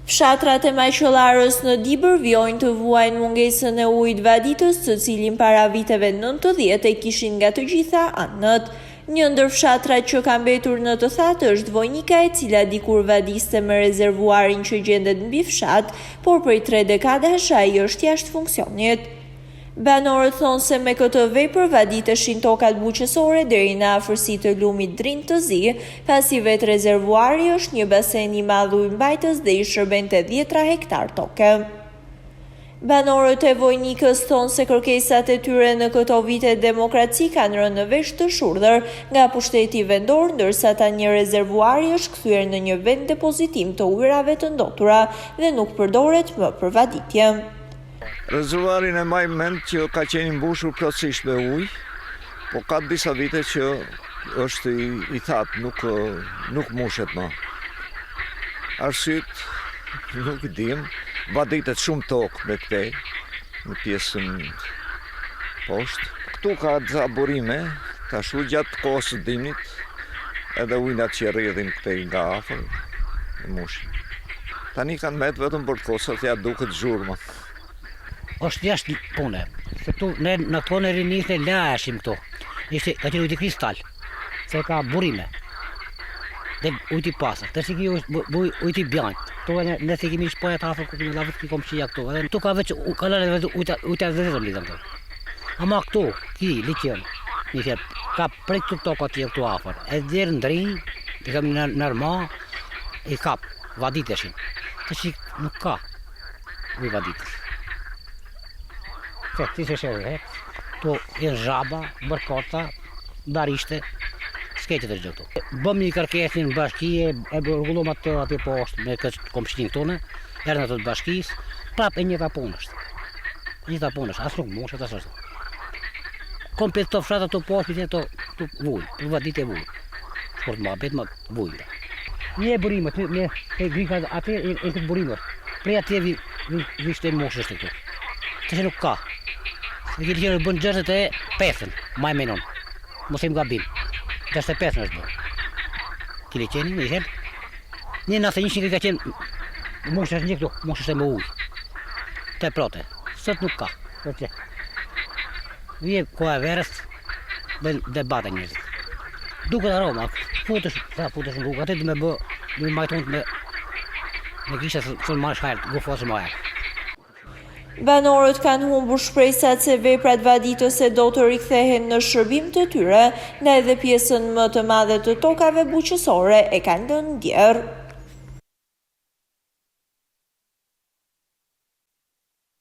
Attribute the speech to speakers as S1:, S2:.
S1: Fshatrat e Maqellarës në Dibër vjojnë të vuajnë mungesën e ujit vaditës, të cilin para viteve 90 e kishin nga të gjitha anët. Një ndër fshatrat që ka mbetur në të thatë është Vojnika, e cila dikur vadiste me rezervuarin që gjendet mbi fshat, por prej 3 dekadash ai është jashtë funksionit. Banorët thonë se me këtë vepër vaditeshin tokat buqësore deri në afërsi të lumit Drin të Zi, pasi vetë rezervuari është një basen i madh ujëmbajtës dhe i shërbente 10 hektar toke. Banorët e Vojnikës thonë se kërkesat e tyre në këto vite demokraci kanë rënë në vesh të shurdhër nga pushteti vendor, ndërsa tani rezervuari është kthyer në një vend depozitim të ujrave të ndotura dhe nuk përdoret më për vaditje.
S2: Rezervuarin e maj mend që ka qenë mbushur plotësisht me ujë, po ka disa vite që është i thatë, nuk mushet më. Arsyet nuk i dim, vaditet shumë tokë me këtej, në pjesën poshtë. Këtu ka disa burime, tashu gjatë kohës së dimnit, edhe ujnat që rrjedhin këtej nga afër, mushin. Tani kanë met vetëm për kosat, ja duket zhurma.
S3: Është jashtë pune, se tu ne në këto në rinis ne lashim këto. Ishte ka qenë ujti kristal, se ka burime. Dhe ujti pasër, të si ki ujti bjanjt. To ne se kemi shpojat afër ku kemi lavët ki kom qia këto. Edhe tu ka veç kalare ujta dhe vetëm lidhëm këto. Ama këto, ki, liqen, një fjerë, ka prej këtu tokat që këtu afër. E dherë ndrinj, i kam në nërma, i kap, vaditeshin. Të si nuk ka uj vaditës. Se ti se shërë, to jenë zhaba, bërkota, darishte, s'keqet e gjithë këto. Bëm një kërkesin në bashkije, e rregullom atë atje poshtë me këtë komshtin këtone, erën atë të bashkisë, prap e njëta punësht. Njëta punësht, asë nuk moshet, asë është. Komplet të fshatë ato poshtë, të vujë, të vadit e vujë. Shkort ma bet, ma vujë. Një e burimët, me grika atë e këtë burimët, prej atje vishte moshës të këtu. Të që nuk ka. E kërë që në bënë 65, maj menon. Mos e më gabim. 65 është bërë. Kile qeni, me i shenë. Një nëse një që ka qenë, moshës është një këtu, moshës e më ujë. Të prote. Sot nuk ka. Vje koha e verës, dhe debate njëzit. Duke të aroma, futesh në rrugë, atë du me bë, du me majtonë me kisha së në marrë shkajrë, gufosë më ajrë.
S1: Banorët kanë humbur shpresat se veprat vaditëse do të rikthehen në shërbim të tyre, nga edhe pjesën më të madhe të tokave buqësore e kanë lënë ndjerë.